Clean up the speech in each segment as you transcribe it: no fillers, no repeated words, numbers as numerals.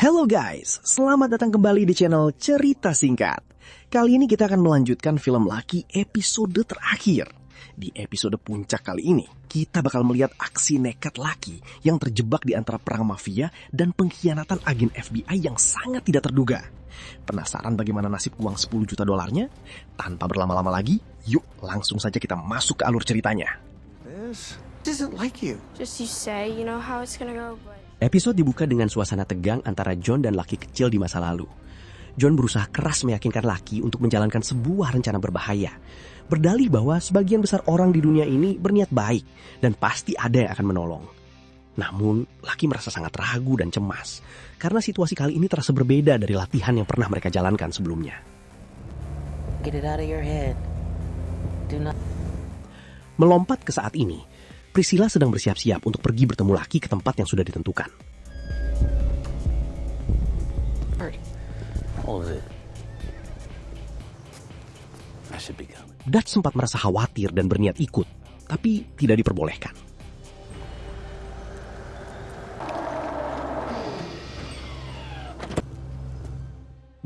Hello guys, selamat datang kembali di channel Cerita Singkat. Kali ini kita akan melanjutkan film Lucky episode terakhir. Di episode puncak kali ini, kita bakal melihat aksi nekat Lucky yang terjebak di antara perang mafia dan pengkhianatan agen FBI yang sangat tidak terduga. Penasaran bagaimana nasib uang 10 juta dolarnya? Tanpa berlama-lama lagi, yuk langsung saja kita masuk ke alur ceritanya. This isn't like you. Just you say, you know how it's gonna go, but... Episode dibuka dengan suasana tegang antara John dan Lucky kecil di masa lalu. John berusaha keras meyakinkan Lucky untuk menjalankan sebuah rencana berbahaya. Berdalih bahwa sebagian besar orang di dunia ini berniat baik dan pasti ada yang akan menolong. Namun, Lucky merasa sangat ragu dan cemas karena situasi kali ini terasa berbeda dari latihan yang pernah mereka jalankan sebelumnya. Get it out of your head. Do not... Melompat ke saat ini, Priscilla sedang bersiap-siap untuk pergi bertemu Lucky ke tempat yang sudah ditentukan. Dutch sempat merasa khawatir dan berniat ikut, tapi tidak diperbolehkan.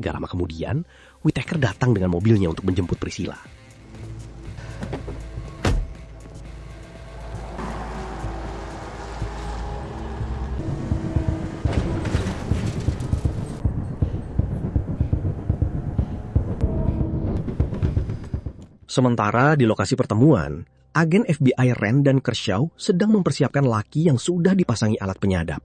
Gak lama kemudian, Whittaker datang dengan mobilnya untuk menjemput Priscilla. Sementara di lokasi pertemuan, agen FBI Rand dan Kershaw sedang mempersiapkan Lucky yang sudah dipasangi alat penyadap.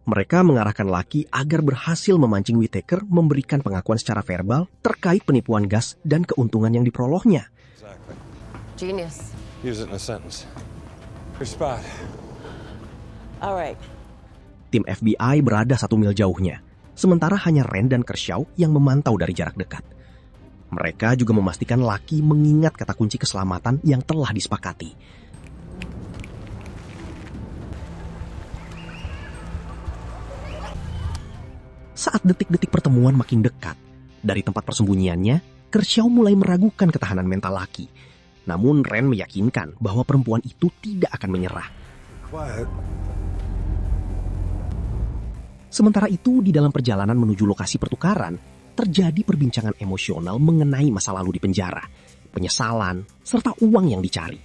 Mereka mengarahkan Lucky agar berhasil memancing Whittaker memberikan pengakuan secara verbal terkait penipuan gas dan keuntungan yang diperolehnya. Exactly. Genius. Use it in a sentence. Your spot. All right. Tim FBI berada 1 mil jauhnya, sementara hanya Rand dan Kershaw yang memantau dari jarak dekat. Mereka juga memastikan Lucky mengingat kata kunci keselamatan yang telah disepakati. Saat detik-detik pertemuan makin dekat, dari tempat persembunyiannya, Kershaw mulai meragukan ketahanan mental Lucky. Namun Rand meyakinkan bahwa perempuan itu tidak akan menyerah. Quiet. Sementara itu, di dalam perjalanan menuju lokasi pertukaran, terjadi perbincangan emosional mengenai masa lalu di penjara, penyesalan, serta uang yang dicari.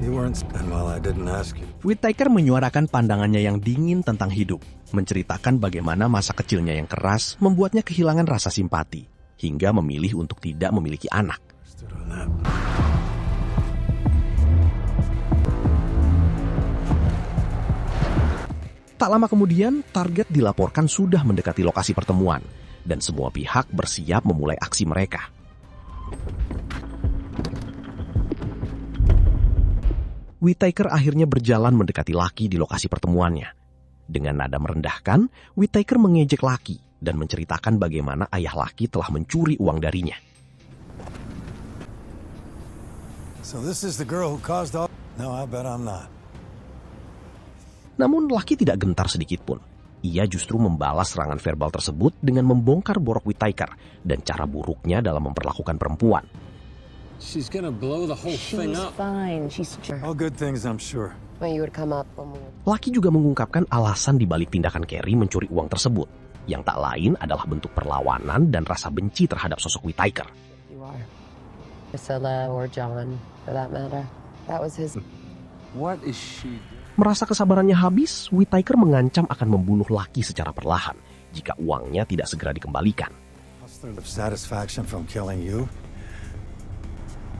You weren't and well, I didn't ask you. Whittaker menyuarakan pandangannya yang dingin tentang hidup, menceritakan bagaimana masa kecilnya yang keras membuatnya kehilangan rasa simpati, hingga memilih untuk tidak memiliki anak. Stood on that. Tak lama kemudian, target dilaporkan sudah mendekati lokasi pertemuan, dan semua pihak bersiap memulai aksi mereka. Whittaker akhirnya berjalan mendekati Lucky di lokasi pertemuannya. Dengan nada merendahkan, Whittaker mengejek Lucky dan menceritakan bagaimana ayah Lucky telah mencuri uang darinya. So this is the girl who caused all... No, I bet I'm not. Namun Lucky tidak gentar sedikit pun. Ia justru membalas serangan verbal tersebut dengan membongkar borok Whittaker dan cara buruknya dalam memperlakukan perempuan. She's gonna blow the whole thing She's up. fine. She's All good things, I'm sure. when you would come up when we were... Lucky juga mengungkapkan alasan dibalik tindakan Carrie mencuri uang tersebut, yang tak lain adalah bentuk perlawanan dan rasa benci terhadap sosok Whittaker. You are. Priscilla or John, for that matter. That was his... What is she doing? Merasa kesabarannya habis, Whittaker mengancam akan membunuh Lucky secara perlahan jika uangnya tidak segera dikembalikan. Hustler of satisfaction from killing you.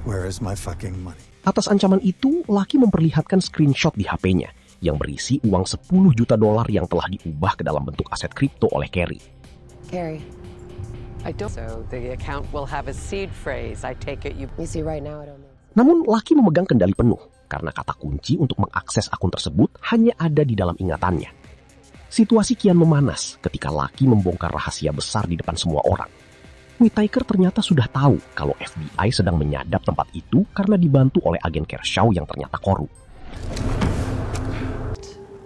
Where is my fucking money? Atas ancaman itu, Lucky memperlihatkan screenshot di HP-nya yang berisi uang 10 juta dolar yang telah diubah ke dalam bentuk aset kripto oleh Carrie. Carrie. I don't. So the account will have a seed phrase. I take it you. You see, right now I don't make... Namun Lucky memegang kendali penuh karena kata kunci untuk mengakses akun tersebut hanya ada di dalam ingatannya. Situasi kian memanas ketika Lucky membongkar rahasia besar di depan semua orang. Whittaker ternyata sudah tahu kalau FBI sedang menyadap tempat itu karena dibantu oleh agen Kershaw yang ternyata korup.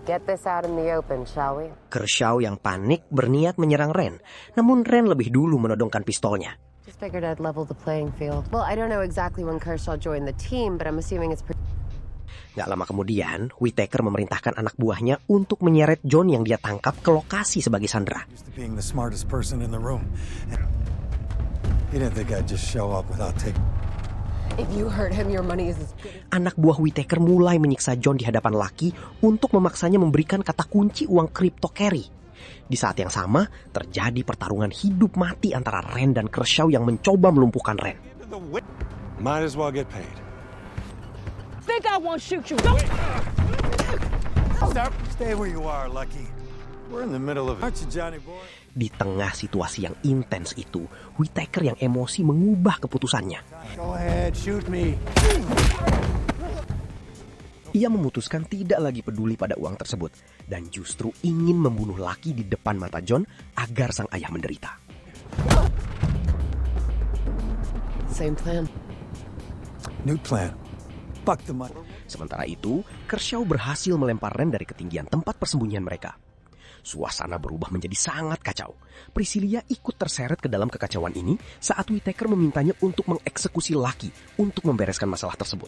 Get this out in the open, shall we? Kershaw yang panik berniat menyerang Rand, namun Rand lebih dulu menodongkan pistolnya. Just figured I'd level the playing field. Well, I don't know exactly when Kershaw joined the team, but I'm assuming it's... Gak lama kemudian, Whittaker memerintahkan anak buahnya untuk menyeret John yang dia tangkap ke lokasi sebagai sandera. Used to being the smartest person in the room. And he didn't think I'd just show up without taking... If you hurt him, your money is as good as... Anak buah Whittaker mulai menyiksa John di hadapan Lucky untuk memaksanya memberikan kata kunci uang kripto Carrie. Di saat yang sama, terjadi pertarungan hidup mati antara Ren dan Kershaw yang mencoba melumpuhkan Ren. Might as well get paid. Think I won't shoot you? Don't... Stay where you are, Lucky. We're in the middle of it. Aren't you, Johnny boy? Di tengah situasi yang intens itu, Whittaker yang emosi mengubah keputusannya. Go ahead, shoot me. Ia memutuskan tidak lagi peduli pada uang tersebut dan justru ingin membunuh Lucky di depan mata John agar sang ayah menderita. Same plan. New plan. Fuck the money. Sementara itu, Kershaw berhasil melempar Ren dari ketinggian tempat persembunyian mereka. Suasana berubah menjadi sangat kacau. Priscilla ikut terseret ke dalam kekacauan ini saat Whittaker memintanya untuk mengeksekusi Lucky untuk membereskan masalah tersebut.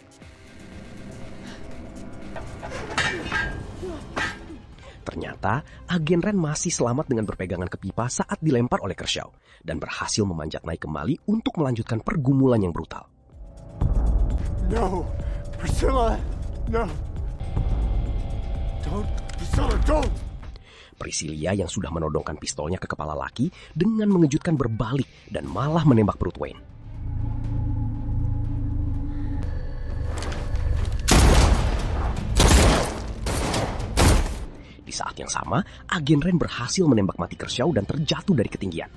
Ternyata, agen Ren masih selamat dengan berpegangan ke pipa saat dilempar oleh Kershaw dan berhasil memanjat naik kembali untuk melanjutkan pergumulan yang brutal. No, Priscilla, no. Don't, Priscilla, don't. Priscilla yang sudah menodongkan pistolnya ke kepala Lucky dengan mengejutkan berbalik dan malah menembak perut Wayne. Di saat yang sama, agen Ren berhasil menembak mati Kershaw dan terjatuh dari ketinggian.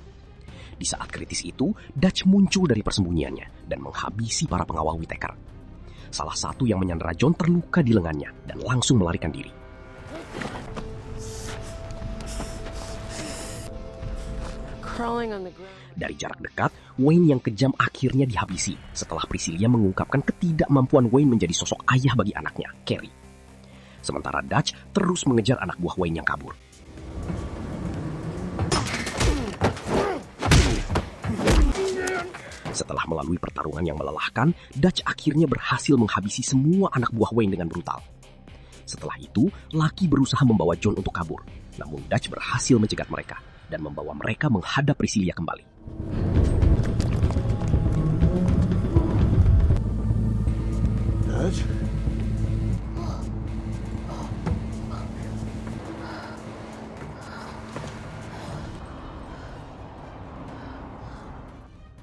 Di saat kritis itu, Dutch muncul dari persembunyiannya dan menghabisi para pengawal Whittaker. Salah satu yang menyandera John terluka di lengannya dan langsung melarikan diri. Dari jarak dekat, Wayne yang kejam akhirnya dihabisi setelah Priscilla mengungkapkan ketidakmampuan Wayne menjadi sosok ayah bagi anaknya, Carrie. Sementara Dutch terus mengejar anak buah Wayne yang kabur. Setelah melalui pertarungan yang melelahkan, Dutch akhirnya berhasil menghabisi semua anak buah Wayne dengan brutal. Setelah itu, Lucky berusaha membawa John untuk kabur. Namun Dutch berhasil mencegat mereka dan membawa mereka menghadap Priscilla kembali. Dutch?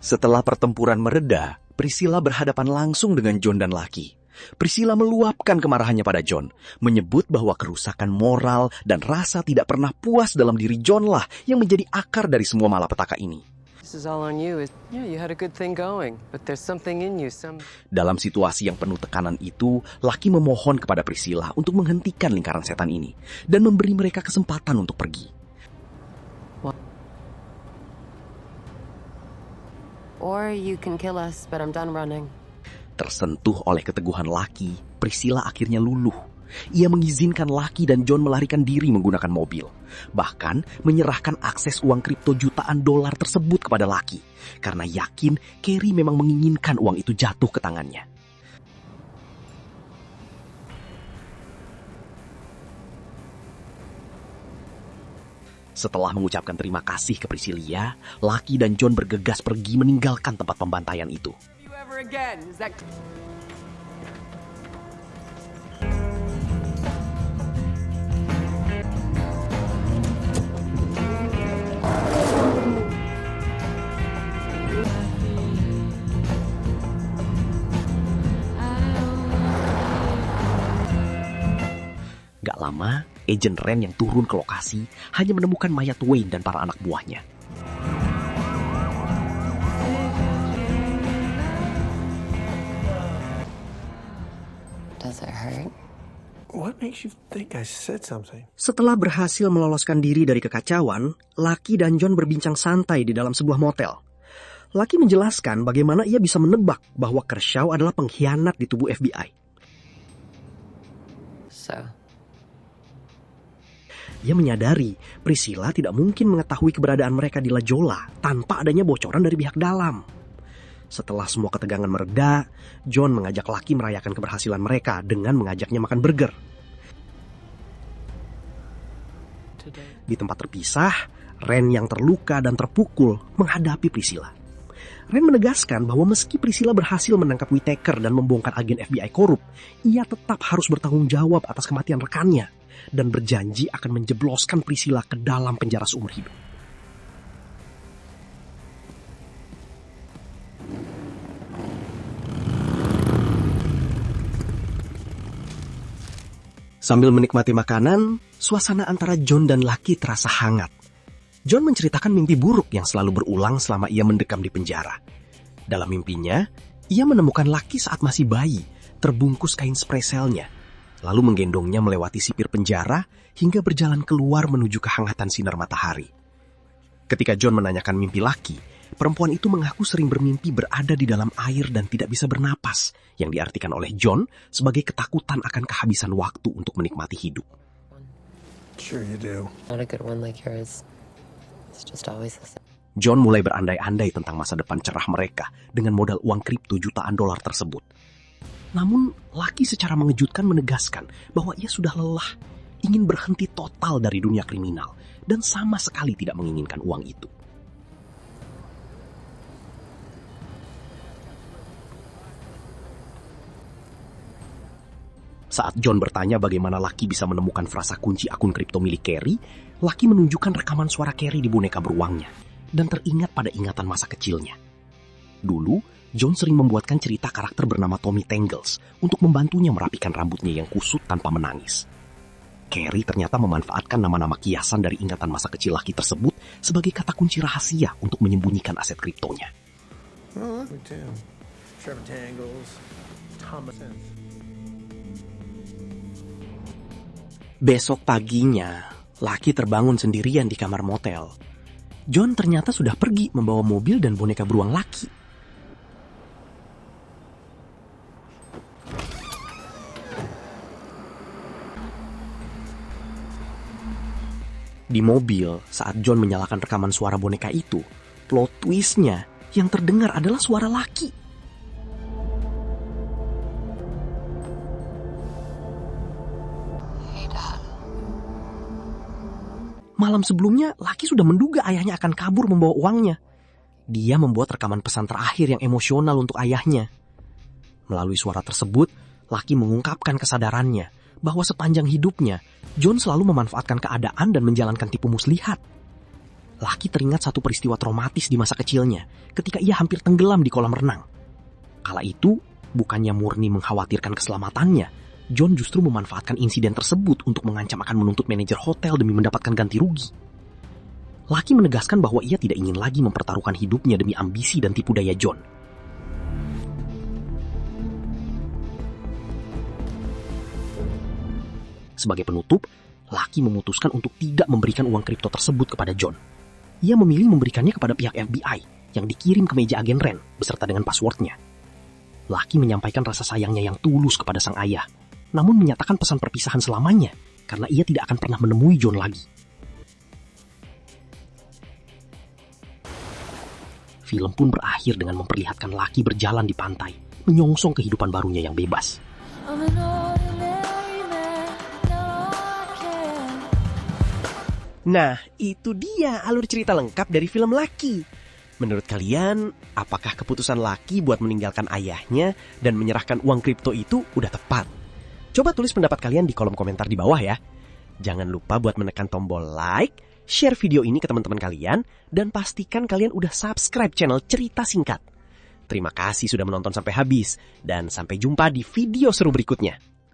Setelah pertempuran mereda, Priscilla berhadapan langsung dengan John dan Lucky. Priscilla meluapkan kemarahannya pada John, menyebut bahwa kerusakan moral dan rasa tidak pernah puas dalam diri John lah yang menjadi akar dari semua malapetaka ini. Dalam situasi yang penuh tekanan itu, Lucky memohon kepada Priscilla untuk menghentikan lingkaran setan ini dan memberi mereka kesempatan untuk pergi. Or you can kill us, but I'm done running. Tersentuh oleh keteguhan Lucky, Priscilla akhirnya luluh. Ia mengizinkan Lucky dan John melarikan diri menggunakan mobil. Bahkan menyerahkan akses uang kripto jutaan dolar tersebut kepada Lucky. Karena yakin Carrie memang menginginkan uang itu jatuh ke tangannya. Setelah mengucapkan terima kasih ke Priscilla, Lucky dan John bergegas pergi meninggalkan tempat pembantaian itu. Gak lama, agen Ren yang turun ke lokasi hanya menemukan mayat Wayne dan para anak buahnya. Does it hurt? What makes you think I said something? Setelah berhasil meloloskan diri dari kekacauan, Lucky dan John berbincang santai di dalam sebuah motel. Lucky menjelaskan bagaimana ia bisa menebak bahwa Kershaw adalah pengkhianat di tubuh FBI. Ia menyadari Priscilla tidak mungkin mengetahui keberadaan mereka di La Jolla tanpa adanya bocoran dari pihak dalam. Setelah semua ketegangan mereda, John mengajak Lucky merayakan keberhasilan mereka dengan mengajaknya makan burger. Di tempat terpisah, Ren yang terluka dan terpukul menghadapi Priscilla. Ren menegaskan bahwa meski Priscilla berhasil menangkap Whittaker dan membongkar agen FBI korup, ia tetap harus bertanggung jawab atas kematian rekannya dan berjanji akan menjebloskan Priscilla ke dalam penjara seumur hidup. Sambil menikmati makanan, suasana antara John dan Lucky terasa hangat. John menceritakan mimpi buruk yang selalu berulang selama ia mendekam di penjara. Dalam mimpinya, ia menemukan Lucky saat masih bayi, terbungkus kain spray selnya, lalu menggendongnya melewati sipir penjara hingga berjalan keluar menuju kehangatan sinar matahari. Ketika John menanyakan mimpi Lucky, perempuan itu mengaku sering bermimpi berada di dalam air dan tidak bisa bernapas, yang diartikan oleh John sebagai ketakutan akan kehabisan waktu untuk menikmati hidup. Sure you do. Not a good one like yours. It's just always the same. John mulai berandai-andai tentang masa depan cerah mereka dengan modal uang kripto jutaan dolar tersebut. Namun, Lucky secara mengejutkan menegaskan bahwa ia sudah lelah, ingin berhenti total dari dunia kriminal, dan sama sekali tidak menginginkan uang itu. Saat John bertanya bagaimana Lucky bisa menemukan frasa kunci akun kripto milik Carrie, Lucky menunjukkan rekaman suara Carrie di boneka beruangnya, dan teringat pada ingatan masa kecilnya. Dulu, John sering membuatkan cerita karakter bernama Tommy Tangles untuk membantunya merapikan rambutnya yang kusut tanpa menangis. Carrie ternyata memanfaatkan nama-nama kiasan dari ingatan masa kecil Lucky tersebut sebagai kata kunci rahasia untuk menyembunyikan aset kriptonya. Trevor Tangles, Thomas. Besok paginya, Lucky terbangun sendirian di kamar motel. John ternyata sudah pergi membawa mobil dan boneka beruang Lucky. Di mobil, saat John menyalakan rekaman suara boneka itu, plot twistnya yang terdengar adalah suara Lucky. Malam sebelumnya, Lucky sudah menduga ayahnya akan kabur membawa uangnya. Dia membuat rekaman pesan terakhir yang emosional untuk ayahnya. Melalui suara tersebut, Lucky mengungkapkan kesadarannya bahwa sepanjang hidupnya, John selalu memanfaatkan keadaan dan menjalankan tipu muslihat. Lucky teringat satu peristiwa traumatis di masa kecilnya ketika ia hampir tenggelam di kolam renang. Kala itu, bukannya murni mengkhawatirkan keselamatannya, John justru memanfaatkan insiden tersebut untuk mengancam akan menuntut manajer hotel demi mendapatkan ganti rugi. Lucky menegaskan bahwa ia tidak ingin lagi mempertaruhkan hidupnya demi ambisi dan tipu daya John. Sebagai penutup, Lucky memutuskan untuk tidak memberikan uang kripto tersebut kepada John. Ia memilih memberikannya kepada pihak FBI yang dikirim ke meja agen Ren beserta dengan passwordnya. Lucky menyampaikan rasa sayangnya yang tulus kepada sang ayah, namun menyatakan pesan perpisahan selamanya karena ia tidak akan pernah menemui John lagi. Film pun berakhir dengan memperlihatkan Lucky berjalan di pantai, menyongsong kehidupan barunya yang bebas. Nah, itu dia alur cerita lengkap dari film Lucky. Menurut kalian, apakah keputusan Lucky buat meninggalkan ayahnya dan menyerahkan uang kripto itu udah tepat? Coba tulis pendapat kalian di kolom komentar di bawah ya. Jangan lupa buat menekan tombol like, share video ini ke teman-teman kalian, dan pastikan kalian udah subscribe channel Cerita Singkat. Terima kasih sudah menonton sampai habis, dan sampai jumpa di video seru berikutnya.